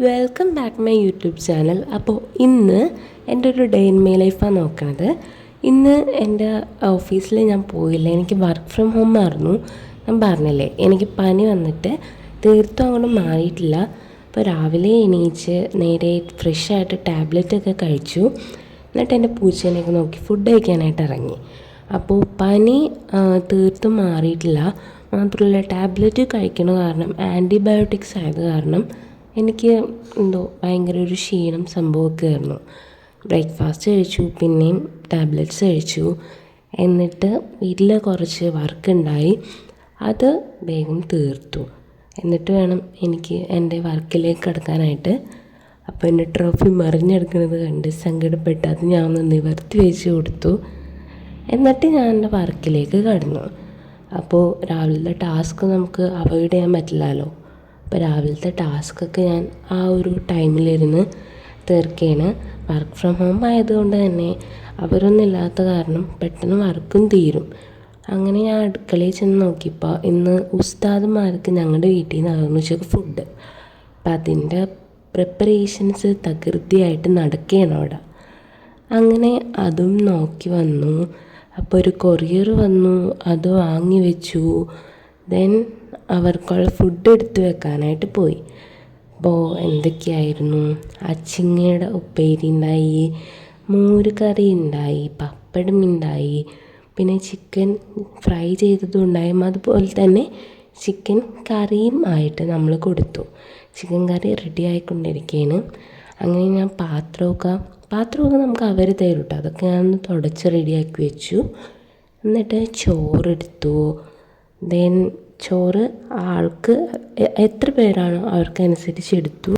Welcome back my YouTube channel. അപ്പോൾ ഇന്ന് എൻ്റെ ഒരു ഡേ ഇൻ മൈ ലൈഫാണ് നോക്കണത്. ഇന്ന് എൻ്റെ ഓഫീസിൽ ഞാൻ പോയില്ല, എനിക്ക് വർക്ക് ഫ്രം ഹോം ആയിരുന്നു. ഞാൻ പറഞ്ഞില്ലേ എനിക്ക് പനി വന്നിട്ട് തീർത്തും അങ്ങോട്ട് മാറിയിട്ടില്ല. അപ്പോൾ രാവിലെ എണീച്ച് നേരെ ഫ്രഷായിട്ട് ടാബ്ലറ്റൊക്കെ കഴിച്ചു. എന്നിട്ട് എൻ്റെ പൂച്ചേനെയൊക്കെ നോക്കി ഫുഡ് കഴിക്കാനായിട്ട് ഇറങ്ങി. അപ്പോൾ പനി തീർത്തും മാറിയിട്ടില്ല. മാത്രമല്ല ടാബ്ലറ്റ് കഴിക്കണ കാരണം ആൻറ്റിബയോട്ടിക്സ് ആയത് കാരണം എനിക്ക് എന്തോ ഭയങ്കര ഒരു ക്ഷീണം സംഭവമൊക്കെ ആയിരുന്നു. ബ്രേക്ക്ഫാസ്റ്റ് കഴിച്ചു, പിന്നെയും ടാബ്ലറ്റ്സ് കഴിച്ചു. എന്നിട്ട് വീട്ടിൽ കുറച്ച് വർക്ക് ഉണ്ടായി, അത് വേഗം തീർത്തു. എന്നിട്ട് വേണം എനിക്ക് എൻ്റെ വർക്കിലേക്ക് കിടക്കാനായിട്ട്. അപ്പോൾ എൻ്റെ ട്രോഫി മറിഞ്ഞെടുക്കുന്നത് കണ്ട് സങ്കടപ്പെട്ട് അത് ഞാൻ ഒന്ന് നിവർത്തി വെച്ച് കൊടുത്തു. എന്നിട്ട് ഞാൻ എൻ്റെ വർക്കിലേക്ക് കടന്നു. അപ്പോൾ രാവിലത്തെ ടാസ്ക് നമുക്ക് അവോയ്ഡ് ചെയ്യാൻ പറ്റില്ലല്ലോ. അപ്പോൾ രാവിലത്തെ ടാസ്കൊക്കെ ഞാൻ ആ ഒരു ടൈമിലിരുന്ന് തീർക്കുകയാണ്. വർക്ക് ഫ്രം ഹോം ആയതുകൊണ്ട് തന്നെ അവരൊന്നും ഇല്ലാത്ത കാരണം പെട്ടെന്ന് വർക്കും തീരും. അങ്ങനെ ഞാൻ അടുക്കളയിൽ ചെന്ന് നോക്കിയപ്പോൾ ഇന്ന് ഉസ്താദുമാർക്ക് ഞങ്ങളുടെ വീട്ടിൽ നിന്നായിരുന്നു ഉച്ചയ്ക്ക് ഫുഡ്. അപ്പം അതിൻ്റെ പ്രിപ്പറേഷൻസ് തകൃതിയായിട്ട് നടക്കുകയാണ് അവിടെ. അങ്ങനെ അതും നോക്കി വന്നു. അപ്പോൾ ഒരു കൊറിയർ വന്നു, അത് വാങ്ങി വെച്ചു. ദെൻ അവർക്കുള്ള ഫുഡ് എടുത്ത് വെക്കാനായിട്ട് പോയി. അപ്പോൾ എന്തൊക്കെയായിരുന്നു, അച്ചിങ്ങയുടെ ഉപ്പേരി ഉണ്ടായി, മോര് കറി ഉണ്ടായി, പപ്പടം ഉണ്ടായി, പിന്നെ ചിക്കൻ ഫ്രൈ ചെയ്തതും ഉണ്ടായി. അതുപോലെ തന്നെ ചിക്കൻ കറിയും ആയിട്ട് നമ്മൾ കൊടുത്തു. ചിക്കൻ കറി റെഡി ആയിക്കൊണ്ടിരിക്കുകയാണ്. അങ്ങനെ ഞാൻ പാത്രമൊക്കെ നമുക്ക് അവർ തരും കേട്ടോ. അതൊക്കെ ഞാൻ ഒന്ന് തുടച്ച് റെഡിയാക്കി വെച്ചു. എന്നിട്ട് ചോറെടുത്തു. ദെൻ ചോറ് ആൾക്ക് എത്ര പേരാണോ അവർക്കനുസരിച്ച് എടുത്തു.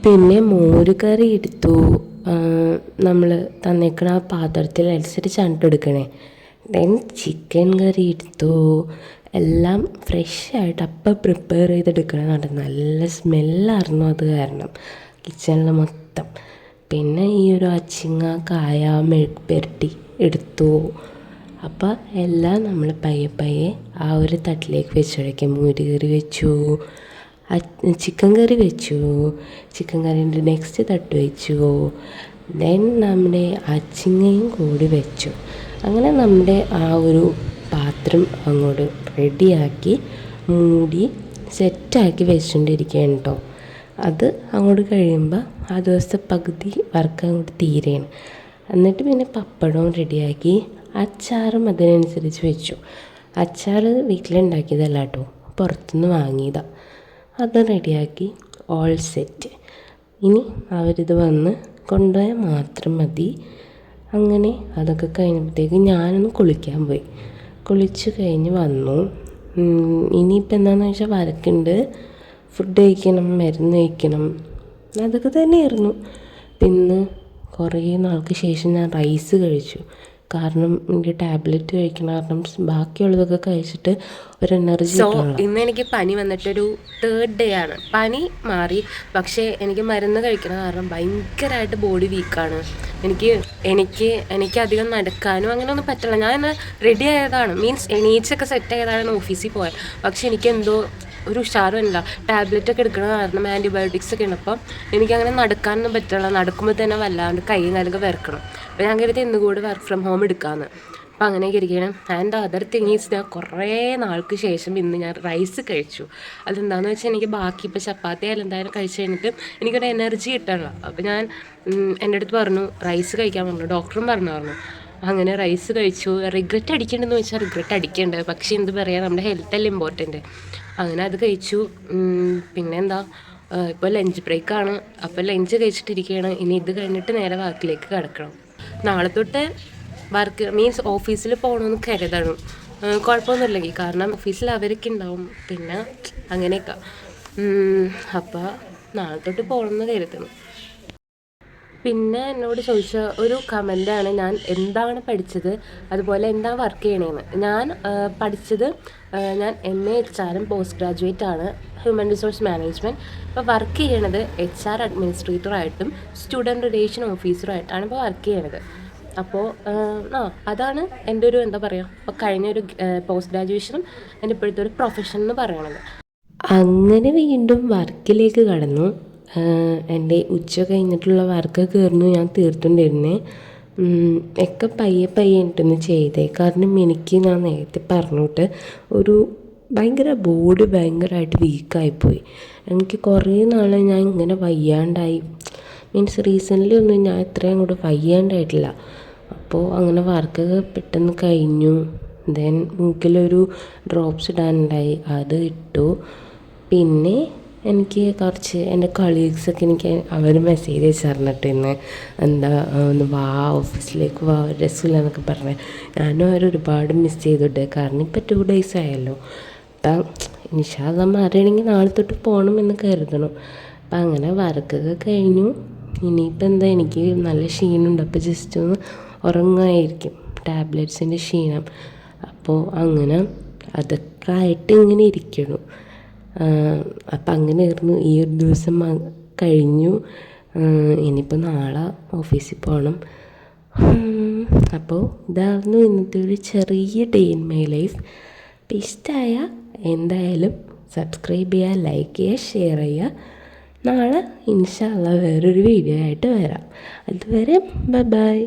പിന്നെ മോര് കറി എടുത്തു. നമ്മൾ തന്നേക്കണ ആ പാത്രത്തിൽ അനുസരിച്ചാണ് എടുക്കണേ. ദെൻ ചിക്കൻ കറി എടുത്തു. എല്ലാം ഫ്രഷായിട്ട് അപ്പം പ്രിപ്പയർ ചെയ്തെടുക്കണമെന്നുണ്ട്. നല്ല സ്മെല്ലായിരുന്നു അത് കാരണം കിച്ചണിൽ മൊത്തം. പിന്നെ ഈ ഒരു അച്ചിങ്ങ കായ മെഴുക്ക് പുരട്ടി എടുത്തു. അപ്പോൾ എല്ലാം നമ്മൾ പയ്യെ ആ ഒരു തട്ടിലേക്ക് വെച്ച് വയ്ക്കാം. മോര് കറി വെച്ചു, ചിക്കൻ കറി വെച്ചു, ചിക്കൻ കറീൻ്റെ നെക്സ്റ്റ് തട്ട് വെച്ചു. ദെൻ നമ്മുടെ അച്ചിങ്ങയും കൂടി വെച്ചു. അങ്ങനെ നമ്മുടെ ആ ഒരു പാത്രം അങ്ങോട്ട് റെഡിയാക്കി മൂടി സെറ്റാക്കി വെച്ചുകൊണ്ടിരിക്കുകയാണ് കേട്ടോ. അത് അങ്ങോട്ട് കഴിയുമ്പോൾ ആ ദിവസത്തെ പകുതി വർക്ക് അങ്ങോട്ട് തീരെയാണ്. എന്നിട്ട് പിന്നെ പപ്പടവും റെഡിയാക്കി, അച്ചാറും അതിനനുസരിച്ച് വെച്ചു. അച്ചാർ വീട്ടിലുണ്ടാക്കിയതല്ല കേട്ടോ, പുറത്തുനിന്ന് വാങ്ങിയതാണ്. അത് റെഡിയാക്കി ഓൾ സെറ്റ്. ഇനി അവരിത് വന്ന് കൊണ്ടുപോയാൽ മാത്രം മതി. അങ്ങനെ അതൊക്കെ കഴിഞ്ഞപ്പോഴത്തേക്ക് ഞാനൊന്ന് കുളിക്കാൻ പോയി. കുളിച്ച് കഴിഞ്ഞ് വന്നു. ഇനിയിപ്പോൾ എന്താണെന്ന് വെച്ചാൽ വരക്കുണ്ട്, ഫുഡ് കഴിക്കണം, മരുന്ന് കഴിക്കണം, അതൊക്കെ തന്നെയായിരുന്നു. പിന്നെ കുറേ നാൾക്ക് ശേഷം ഞാൻ റൈസ് കഴിച്ചു. കാരണം എനിക്ക് ടാബ്ലറ്റ് കഴിക്കണം, കാരണം ബാക്കിയുള്ളതൊക്കെ കഴിച്ചിട്ട് ഒരു എനർജി. ഇന്ന് എനിക്ക് പനി വന്നിട്ടൊരു 3rd ഡേ ആണ്. പനി മാറി, പക്ഷേ എനിക്ക് മരുന്ന് കഴിക്കണം കാരണം ഭയങ്കരമായിട്ട് ബോഡി വീക്കാണ്. എനിക്ക് അധികം നടക്കാനും അങ്ങനെ ഒന്നും പറ്റില്ല. ഞാൻ ഇന്ന് റെഡി ആയതാണ്, മീൻസ് എണീച്ചൊക്കെ സെറ്റ് ആയതാണ് ഓഫീസിൽ പോയത്. പക്ഷെ എനിക്കെന്തോ ഒരു ഉഷാറുമില്ല. ടാബ്ലറ്റൊക്കെ എടുക്കണ കാരണം ആൻറ്റിബയോട്ടിക്സ് ഒക്കെ ഉണ്ട്. അപ്പം എനിക്കങ്ങനെ നടക്കാനൊന്നും പറ്റില്ല. നടക്കുമ്പോൾ തന്നെ വല്ലാണ്ട് കൈയും കാലൊക്കെ വിറക്കണം. അപ്പോൾ ഞാൻ കരുതി ഇന്ന് കൂടെ വർക്ക് ഫ്രം ഹോം എടുക്കാമെന്ന്. അപ്പോൾ അങ്ങനെയൊക്കെ ഇരിക്കണം. ആൻഡ് അതർ തിങ്സ്, ഞാൻ കുറേ നാൾക്ക് ശേഷം ഇന്ന് ഞാൻ റൈസ് കഴിച്ചു. അതെന്താണെന്ന് വെച്ചാൽ എനിക്ക് ബാക്കി ഇപ്പോൾ ചപ്പാത്തി ആയാലും എന്തായാലും കഴിച്ച് കഴിഞ്ഞിട്ട് എനിക്കൊരു എനർജി കിട്ടണല്ലോ. അപ്പോൾ ഞാൻ എൻ്റെ അടുത്ത് പറഞ്ഞു റൈസ് കഴിക്കാൻ പറഞ്ഞു. ഡോക്ടറും പറഞ്ഞു. അങ്ങനെ റൈസ് കഴിച്ചു. റിഗ്രറ്റ് അടിക്കേണ്ടതെന്ന് വെച്ചാൽ റിഗ്രറ്റ് അടിക്കേണ്ടത്, പക്ഷേ എന്ത് പറയുക, നമ്മുടെ ഹെൽത്തല്ലേ ഇമ്പോർട്ടൻറ്റ്. അങ്ങനെ അത് കഴിച്ചു. പിന്നെ എന്താ, ഇപ്പോൾ ലഞ്ച് ബ്രേക്കാണ്. അപ്പോൾ ലഞ്ച് കഴിച്ചിട്ടിരിക്കുകയാണ്. ഇനി ഇത് കഴിഞ്ഞിട്ട് നേരെ വർക്കിലേക്ക് കിടക്കണം. നാളെ തൊട്ട് വർക്ക് മീൻസ് ഓഫീസിൽ പോകണമെന്ന് കരുതണം. കുഴപ്പമൊന്നുമില്ലെങ്കിൽ, കാരണം ഓഫീസിൽ അവരൊക്കെ ഉണ്ടാവും. പിന്നെ അങ്ങനെയൊക്കെ. അപ്പോൾ നാളെ തൊട്ട് പോകണമെന്ന് കരുതണം. പിന്നെ എന്നോട് ചോദിച്ച ഒരു കമൻറ്റാണ് ഞാൻ എന്താണ് പഠിച്ചത്, അതുപോലെ എന്താ വർക്ക് ചെയ്യണതെന്ന്. ഞാൻ പഠിച്ചത് ഞാൻ MA HR പോസ്റ്റ് ഗ്രാജുവേറ്റ് ആണ്, ഹ്യൂമൻ റിസോഴ്സ് മാനേജ്മെൻറ്റ്. ഇപ്പോൾ വർക്ക് ചെയ്യണത് HR അഡ്മിനിസ്ട്രേറ്ററായിട്ടും സ്റ്റുഡൻറ്റ് റിലേഷൻ ഓഫീസറായിട്ടാണ് ഇപ്പോൾ വർക്ക് ചെയ്യണത്. അപ്പോൾ അതാണ് എൻ്റെ ഒരു എന്താ പറയുക, ഇപ്പോൾ കഴിഞ്ഞൊരു പോസ്റ്റ് ഗ്രാജുവേഷനും എൻ്റെ ഇപ്പോഴത്തെ ഒരു പ്രൊഫഷൻ എന്ന് പറയണത്. അങ്ങനെ വീണ്ടും വർക്കിലേക്ക് കടന്നു. എൻ്റെ ഉച്ച കഴിഞ്ഞിട്ടുള്ള വർക്കൊക്കെ ആയിരുന്നു ഞാൻ തീർത്തുകൊണ്ടിരുന്നത്. ഒക്കെ പയ്യെ പയ്യെ ഇട്ടൊന്ന് ചെയ്തേ. കാരണം എനിക്ക് ഞാൻ നേരത്തെ പറഞ്ഞിട്ട് ഒരു ബോഡി ഭയങ്കരമായിട്ട് വീക്കായിപ്പോയി. എനിക്ക് കുറേ നാൾ ഞാൻ ഇങ്ങനെ വയ്യാണ്ടായി, മീൻസ് റീസെൻ്റ്ലി ഒന്നും ഞാൻ ഇത്രയും അങ്ങോട്ട് വയ്യാണ്ടായിട്ടില്ല. അപ്പോൾ അങ്ങനെ വർക്കൊക്കെ പെട്ടെന്ന് കഴിഞ്ഞു. ദെൻ മൂക്കിലൊരു ഡ്രോപ്സ് ഇടാനുണ്ടായി, അത് ഇട്ടു. പിന്നെ എനിക്ക് കുറച്ച് എൻ്റെ കൊളീഗ്സൊക്കെ അവർ മെസ്സേജ് അയച്ചറിഞ്ഞിട്ട് ഇന്ന് എന്താ ഒന്ന് വാ ഓഫീസിലേക്ക് വാ, രസമില്ല എന്നൊക്കെ പറഞ്ഞ് ഞാനും അവർ ഒരുപാട് മിസ് ചെയ്തിട്ട്. കാരണം ഇപ്പോൾ 2 days ആയല്ലോ. അപ്പം ഇൻഷാ അള്ളാ മാറുകയാണെങ്കിൽ നാളെ തൊട്ട് പോകണമെന്ന് കരുതണം. അപ്പം അങ്ങനെ വർക്കൊക്കെ കഴിഞ്ഞു. ഇനിയിപ്പോൾ എന്താ, എനിക്ക് നല്ല ക്ഷീണമുണ്ട്. അപ്പോൾ ജസ്റ്റ് ഒന്ന് ഉറങ്ങുമായിരിക്കും, ടാബ്ലറ്റ്സിൻ്റെ ക്ഷീണം. അപ്പോൾ അങ്ങനെ അതൊക്കെ ആയിട്ട് ഇങ്ങനെ ഇരിക്കണം. അപ്പം അങ്ങനെയായിരുന്നു ഈ ഒരു ദിവസം കഴിഞ്ഞു. ഇനിയിപ്പോൾ നാളെ ഓഫീസിൽ പോകണം. അപ്പോൾ ഇതായിരുന്നു ഇന്നത്തെ ഒരു ചെറിയ ഡേ ഇൻ മൈ ലൈഫ്. അപ്പം ഇഷ്ടമായ എന്തായാലും സബ്സ്ക്രൈബ് ചെയ്യുക, ലൈക്ക് ചെയ്യുക, ഷെയർ ചെയ്യുക. നാളെ ഇൻഷാ അള്ളാ വേറൊരു വീഡിയോ ആയിട്ട് വരാം. അതുവരെ ബൈ ബൈ.